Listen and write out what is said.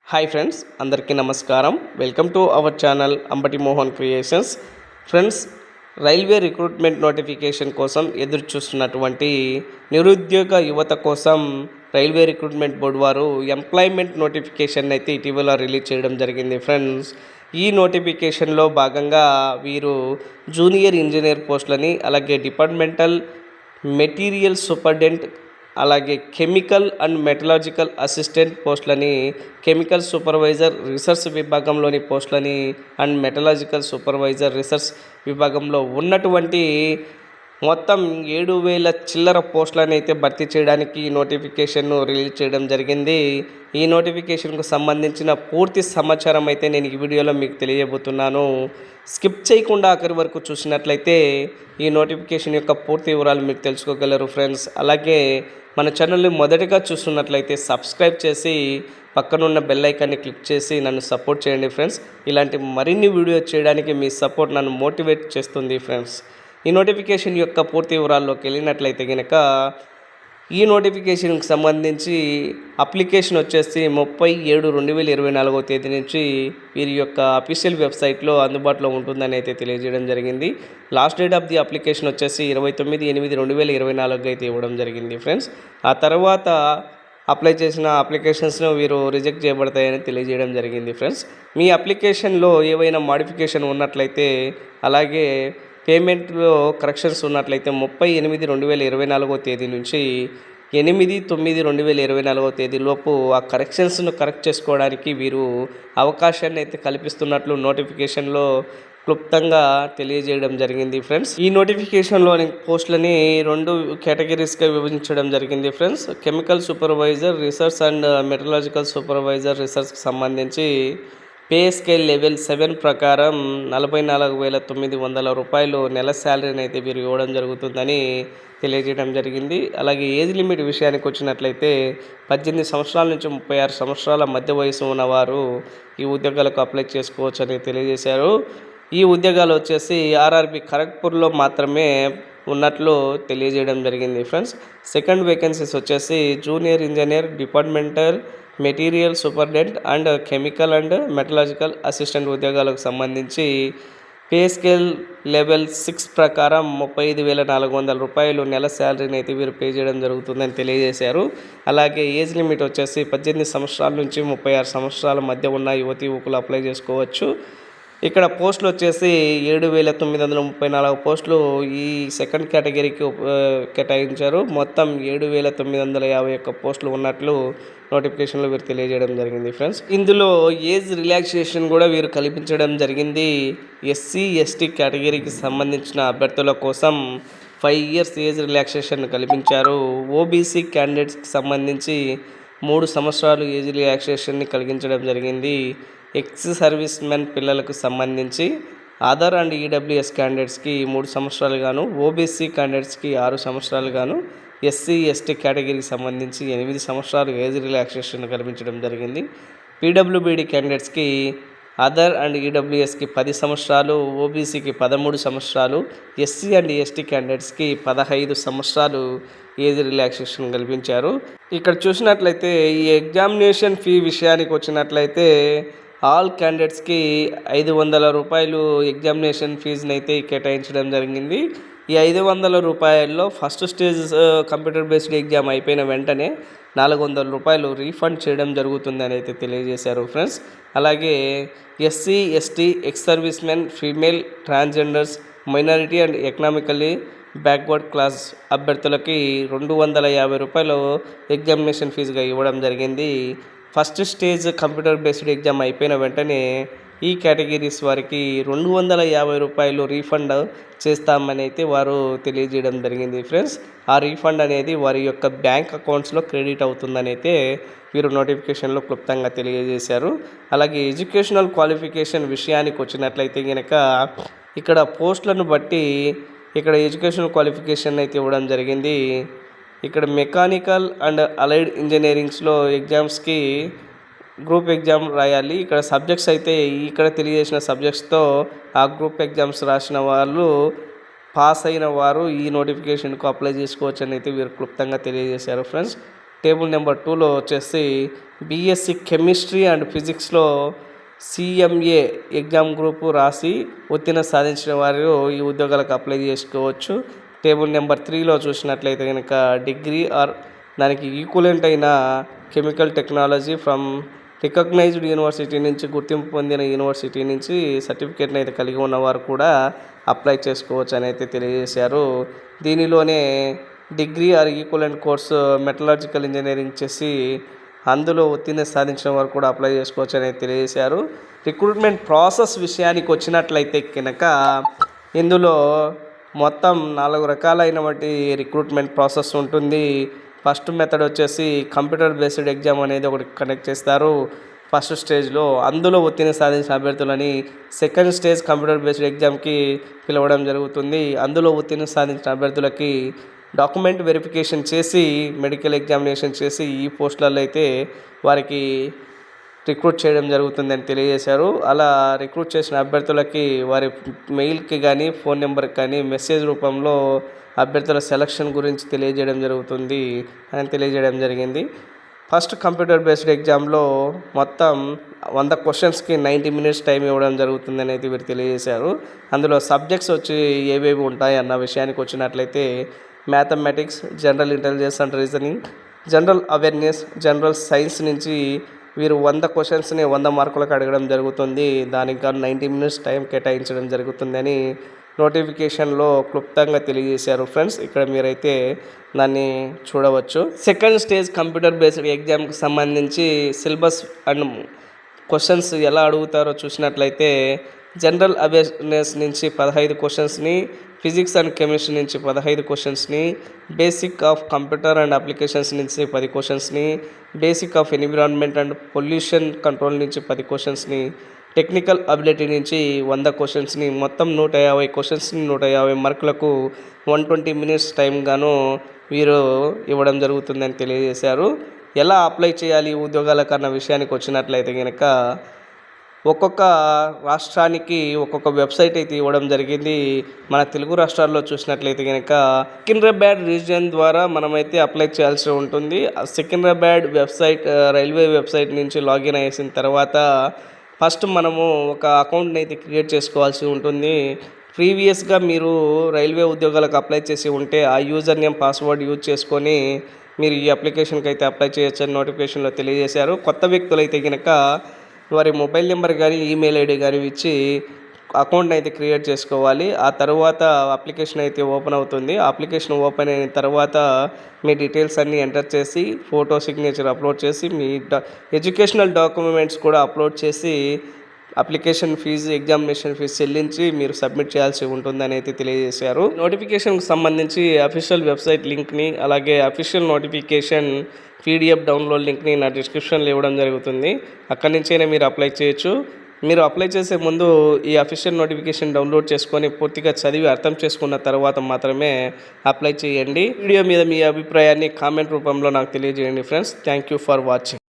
Hi friends, అందరికీ నమస్కారం. Welcome to our channel Ambati Mohan creations. Friends, railway recruitment notification కోసం ఎదురు చూస్తున్నటువంటి నిరుద్యోగ యువత కోసం రైల్వే రిక్రూట్మెంట్ బోర్డు వారు ఎంప్లాయ్మెంట్ నోటిఫికేషన్ అయితే ఇటీవల రిలీజ్ చేయడం జరిగింది. ఫ్రెండ్స్, ఈ నోటిఫికేషన్లో భాగంగా వీరు జూనియర్ ఇంజనీర్ పోస్టులని, అలాగే డిపార్ట్మెంటల్ మెటీరియల్ సూపర్డెంట్, అలాగే కెమికల్ అండ్ మెటలాజికల్ అసిస్టెంట్ పోస్టులని, కెమికల్ సూపర్వైజర్ రీసెర్చ్ విభాగంలోని పోస్టులని అండ్ మెటలాజికల్ సూపర్వైజర్ రీసెర్చ్ విభాగంలో ఉన్నటువంటి మొత్తం 7,000 చిల్లర పోస్టులను అయితే భర్తీ చేయడానికి ఈ నోటిఫికేషన్ను రిలీజ్ చేయడం జరిగింది. ఈ నోటిఫికేషన్కు సంబంధించిన పూర్తి సమాచారం అయితే నేను ఈ వీడియోలో మీకు తెలియజేయబోతున్నాను. స్కిప్ చేయకుండా ఆఖరి వరకు చూసినట్లయితే ఈ నోటిఫికేషన్ యొక్క పూర్తి వివరాలు మీరు తెలుసుకోగలరు. ఫ్రెండ్స్, అలాగే మన ఛానల్ని మొదటిగా చూస్తున్నట్లయితే సబ్స్క్రైబ్ చేసి పక్కనున్న బెల్ ఐకాన్ని క్లిక్ చేసి నన్ను సపోర్ట్ చేయండి. ఫ్రెండ్స్, ఇలాంటి మరిన్ని వీడియో చేయడానికి మీ సపోర్ట్ నన్ను మోటివేట్ చేస్తుంది. ఫ్రెండ్స్, ఈ నోటిఫికేషన్ యొక్క పూర్తి వివరాల్లోకి వెళ్ళినట్లయితే కనుక ఈ నోటిఫికేషన్కి సంబంధించి అప్లికేషన్ వచ్చేసి 30/7/2024 తేదీ నుంచి వీరి యొక్క అఫీషియల్ వెబ్సైట్లో అందుబాటులో ఉంటుందని అయితే తెలియజేయడం జరిగింది. Last date of the application వచ్చేసి 29/8/2024 అయితే ఇవ్వడం జరిగింది. ఫ్రెండ్స్, ఆ తర్వాత అప్లై చేసిన అప్లికేషన్స్ను వీరు రిజెక్ట్ చేయబడతాయని తెలియజేయడం జరిగింది. ఫ్రెండ్స్, మీ అప్లికేషన్లో ఏవైనా మాడిఫికేషన్ ఉన్నట్లయితే, అలాగే పేమెంట్లో కరెక్షన్స్ ఉన్నట్లయితే 30/8/2024 తేదీ నుంచి 8/9/2024 తేదీలోపు ఆ కరెక్షన్స్ను కరెక్ట్ చేసుకోవడానికి వీరు అవకాశాన్ని అయితే కల్పిస్తున్నట్లు నోటిఫికేషన్లో క్లుప్తంగా తెలియజేయడం జరిగింది. ఫ్రెండ్స్, ఈ నోటిఫికేషన్లోని పోస్టులని 2 కేటగిరీస్గా విభజించడం జరిగింది. Friends, chemical supervisor research and metallurgical supervisor రీసెర్చ్కి సంబంధించి పే స్కేల్ లెవెల్ 7 ప్రకారం 44,900 రూపాయలు నెల శాలరీని అయితే వీరు ఇవ్వడం జరుగుతుందని తెలియజేయడం జరిగింది. అలాగే ఏజ్ లిమిట్ విషయానికి వచ్చినట్లయితే 18 సంవత్సరాల నుంచి 36 సంవత్సరాల మధ్య వయసు ఉన్నవారు ఈ ఉద్యోగాలకు అప్లై చేసుకోవచ్చు అని తెలియజేశారు. ఈ ఉద్యోగాలు వచ్చేసి ఆర్ఆర్బి ఖరగ్పూర్లో మాత్రమే ఉన్నట్లు తెలియజేయడం జరిగింది. ఫ్రెండ్స్, సెకండ్ వేకెన్సీస్ వచ్చేసి junior engineer, departmental material superintendent and chemical and metallurgical assistant ఉద్యోగాలకు సంబంధించి పే స్కేల్ లెవెల్ 6 ప్రకారం 35,400 రూపాయలు నెల శాలరీని అయితే వీరు పే చేయడం జరుగుతుందని తెలియజేశారు. అలాగే ఏజ్ లిమిట్ వచ్చేసి 18 సంవత్సరాల నుంచి 36 సంవత్సరాల మధ్య ఉన్న యువతి యువకులు అప్లై చేసుకోవచ్చు. ఇక్కడ పోస్టులు వచ్చేసి 7,934 పోస్టులు ఈ సెకండ్ కేటగిరీకి కేటాయించారు. మొత్తం 7,951 పోస్టులు ఉన్నట్లు నోటిఫికేషన్లో వీరు తెలియజేయడం జరిగింది. ఫ్రెండ్స్, ఇందులో ఏజ్ రిలాక్సేషన్ కూడా వీరు కల్పించడం జరిగింది. ఎస్సీ ఎస్టీ కేటగిరీకి సంబంధించిన అభ్యర్థుల కోసం 5 ఇయర్స్ ఏజ్ రిలాక్సేషన్ కల్పించారు. ఓబీసీ క్యాండిడేట్స్కి సంబంధించి 3 సంవత్సరాలు ఏజ్ రిలాక్సేషన్ని కలిగించడం జరిగింది. ఎక్స్ సర్వీస్ మెన్ పిల్లలకు సంబంధించి ఆధార్ అండ్ ఈడబ్ల్యూఎస్ క్యాండిడేట్స్కి 3 సంవత్సరాలు గాను, ఓబీసీ క్యాండిడేట్స్కి 6 సంవత్సరాలు గాను, ఎస్సీ ఎస్టీ కేటగిరీకి సంబంధించి 8 సంవత్సరాలు ఏజ్ రిలాక్సేషన్ కల్పించడం జరిగింది. పీడబ్ల్యూబీడీ క్యాండిడేట్స్కి ఆధార్ అండ్ ఈడబ్ల్యూఎస్కి 10 సంవత్సరాలు, ఓబీసీకి 13 సంవత్సరాలు, ఎస్సీ అండ్ ఎస్టీ క్యాండిడేట్స్కి 15 సంవత్సరాలు ఏజ్ రిలాక్సేషన్ కల్పించారు. ఇక్కడ చూసినట్లయితే ఈ ఎగ్జామినేషన్ ఫీ విషయానికి వచ్చినట్లయితే ఆల్ క్యాండిడేట్స్కి 500 రూపాయలు ఎగ్జామినేషన్ ఫీజుని అయితే కేటాయించడం జరిగింది. ఈ 500 రూపాయల్లో first stage computer based exam అయిపోయిన వెంటనే 400 రూపాయలు రీఫండ్ చేయడం జరుగుతుందని అయితే తెలియజేశారు. ఫ్రెండ్స్, అలాగే SC ST ex service men, female, transgenders, minority and economically backward class అభ్యర్థులకి 250 రూపాయలు ఎగ్జామినేషన్ ఫీజుగా ఇవ్వడం జరిగింది. First stage computer based exam అయిపోయిన వెంటనే ఈ కేటగిరీస్ వారికి 250 రూపాయలు రీఫండ్ చేస్తామని అయితే వారు తెలియజేయడం జరిగింది. ఫ్రెండ్స్, ఆ రీఫండ్ అనేది వారి యొక్క బ్యాంక్ అకౌంట్స్లో క్రెడిట్ అవుతుందని అయితే వీరు నోటిఫికేషన్లో క్లుప్తంగా తెలియజేశారు. అలాగే ఎడ్యుకేషనల్ క్వాలిఫికేషన్ విషయానికి వచ్చినట్లయితే కనుక ఇక్కడ పోస్టులను బట్టి ఇక్కడ ఎడ్యుకేషనల్ క్వాలిఫికేషన్ అయితే ఇవ్వడం జరిగింది. ఇక్కడ మెకానికల్ అండ్ అలైడ్ ఇంజనీరింగ్స్లో ఎగ్జామ్స్కి గ్రూప్ ఎగ్జామ్ రాయాలి. ఇక్కడ సబ్జెక్ట్స్ అయితే ఇక్కడ తెలియజేసిన సబ్జెక్ట్స్తో ఆ గ్రూప్ ఎగ్జామ్స్ రాసిన వాళ్ళు పాస్ అయిన వారు ఈ నోటిఫికేషన్కు అప్లై చేసుకోవచ్చు అని అయితే వీరు క్లుప్తంగా తెలియజేశారు. ఫ్రెండ్స్, టేబుల్ నెంబర్ 2లో వచ్చేసి బీఎస్సీ కెమిస్ట్రీ అండ్ ఫిజిక్స్లో సిఎంఏ ఎగ్జామ్ గ్రూపు రాసి ఉత్తీర్ణ సాధించిన వారు ఈ ఉద్యోగాలకు అప్లై చేసుకోవచ్చు. టేబుల్ నెంబర్ 3లో చూసినట్లయితే కనుక డిగ్రీ ఆర్ దానికి ఈక్వలెంట్ అయిన chemical technology from recognized university నుంచి, గుర్తింపు పొందిన యూనివర్సిటీ నుంచి సర్టిఫికేట్ని అయితే కలిగి ఉన్నవారు కూడా అప్లై చేసుకోవచ్చు అని అయితే తెలియజేశారు. దీనిలోనే degree or equivalent course metallurgical engineering చేసి అందులో ఉత్తీర్ణ సాధించిన వారు కూడా అప్లై చేసుకోవచ్చు అనేది తెలియజేశారు. రిక్రూట్మెంట్ ప్రాసెస్ విషయానికి వచ్చినట్లయితే కనుక ఇందులో మొత్తం 4 రకాలైనటువంటి రిక్రూట్మెంట్ ప్రాసెస్ ఉంటుంది. ఫస్ట్ మెథడ్ వచ్చేసి కంప్యూటర్ బేస్డ్ ఎగ్జామ్ అనేది ఒకటి కండక్ట్ చేస్తారు ఫస్ట్ స్టేజ్లో. అందులో ఉత్తీర్ణ సాధించిన అభ్యర్థులని సెకండ్ స్టేజ్ కంప్యూటర్ బేస్డ్ ఎగ్జామ్కి పిలవడం జరుగుతుంది. అందులో ఉత్తీర్ణ సాధించిన అభ్యర్థులకి డాక్యుమెంట్ వెరిఫికేషన్ చేసి మెడికల్ ఎగ్జామినేషన్ చేసి ఈ పోస్టులలో అయితే వారికి రిక్రూట్ చేయడం జరుగుతుందని తెలియజేశారు. అలా రిక్రూట్ చేసిన అభ్యర్థులకి వారి మెయిల్కి కానీ ఫోన్ నెంబర్కి కానీ మెసేజ్ రూపంలో అభ్యర్థుల సెలక్షన్ గురించి తెలియజేయడం జరుగుతుంది అని తెలియజేయడం జరిగింది. ఫస్ట్ కంప్యూటర్ బేస్డ్ ఎగ్జామ్లో మొత్తం 100 క్వశ్చన్స్కి 90 మినిట్స్ టైం ఇవ్వడం జరుగుతుంది అనేది వీరు తెలియజేశారు. అందులో సబ్జెక్ట్స్ వచ్చి ఏవేవి ఉంటాయి అన్న విషయానికి వచ్చినట్లయితే mathematics, general intelligence and reasoning, general awareness, general science నుంచి వీరు 100 క్వశ్చన్స్ని 100 మార్కులకు అడగడం జరుగుతుంది. దానికి గాను 90 మినిట్స్ టైం కేటాయించడం జరుగుతుందని నోటిఫికేషన్లో క్లుప్తంగా తెలియజేశారు ఫ్రెండ్స్. ఇక్కడ మీరైతే దాన్ని చూడవచ్చు. సెకండ్ స్టేజ్ కంప్యూటర్ బేస్డ్ ఎగ్జామ్కి సంబంధించి సిలబస్ అండ్ క్వశ్చన్స్ ఎలా అడుగుతారో చూసినట్లయితే జనరల్ అవేర్నెస్ నుంచి 15 క్వశ్చన్స్ని, ఫిజిక్స్ అండ్ కెమిస్ట్రీ నుంచి 15 క్వశ్చన్స్ని, basic of computer and applications నుంచి 10 క్వశ్చన్స్ని, basic of environment and pollution control నుంచి 10 క్వశ్చన్స్ని, టెక్నికల్ అబిలిటీ నుంచి 100 క్వశ్చన్స్ని, మొత్తం 150 క్వశ్చన్స్ని 150 మార్కులకు 120 మినిట్స్ టైం గాను వీరు ఇవ్వడం జరుగుతుందని తెలియజేశారు. ఎలా అప్లై చేయాలి ఉద్యోగాలకు అన్న విషయానికి వచ్చినట్లయితే కనుక ఒక్కొక్క రాష్ట్రానికి ఒక్కొక్క వెబ్సైట్ అయితే ఇవ్వడం జరిగింది. మన తెలుగు రాష్ట్రాల్లో చూసినట్లయితే కనుక సికింద్రాబాద్ రీజియన్ ద్వారా మనమైతే అప్లై చేయాల్సి ఉంటుంది. సికింద్రాబాద్ వెబ్సైట్ రైల్వే వెబ్సైట్ నుంచి లాగిన్ అయ్యేసిన తర్వాత ఫస్ట్ మనము ఒక అకౌంట్ని అయితే క్రియేట్ చేసుకోవాల్సి ఉంటుంది. ప్రీవియస్గా మీరు రైల్వే ఉద్యోగాలకు అప్లై చేసి ఉంటే ఆ యూజర్ నేమ్ పాస్వర్డ్ యూజ్ చేసుకొని మీరు ఈ అప్లికేషన్కి అయితే అప్లై చేయొచ్చని నోటిఫికేషన్లో తెలియజేశారు. కొత్త వ్యక్తులు అయితే కనుక వారి మొబైల్ నెంబర్ కానీ ఈమెయిల్ ఐడి కానీ ఇచ్చి అకౌంట్ని అయితే క్రియేట్ చేసుకోవాలి. ఆ తర్వాత అప్లికేషన్ అయితే ఓపెన్ అవుతుంది. అప్లికేషన్ ఓపెన్ అయిన తర్వాత మీ డీటెయిల్స్ అన్నీ ఎంటర్ చేసి ఫోటో సిగ్నేచర్ అప్లోడ్ చేసి మీ ఎడ్యుకేషనల్ డాక్యుమెంట్స్ కూడా అప్లోడ్ చేసి అప్లికేషన్ ఫీజు, ఎగ్జామినేషన్ ఫీజు చెల్లించి మీరు సబ్మిట్ చేయాల్సి ఉంటుందని అయితే తెలియజేశారు. నోటిఫికేషన్కి సంబంధించి అఫీషియల్ వెబ్సైట్ లింక్ని అలాగే అఫీషియల్ నోటిఫికేషన్ పీడిఎఫ్ డౌన్లోడ్ లింక్ని నా డిస్క్రిప్షన్లో ఇవ్వడం జరుగుతుంది. అక్కడి నుంచైనా మీరు అప్లై చేయొచ్చు. మీరు అప్లై చేసే ముందు ఈ అఫీషియల్ నోటిఫికేషన్ డౌన్లోడ్ చేసుకొని పూర్తిగా చదివి అర్థం చేసుకున్న తర్వాత మాత్రమే అప్లై చేయండి. వీడియో మీద మీ అభిప్రాయాన్ని కామెంట్ రూపంలో నాకు తెలియజేయండి friends. Thank you for watching.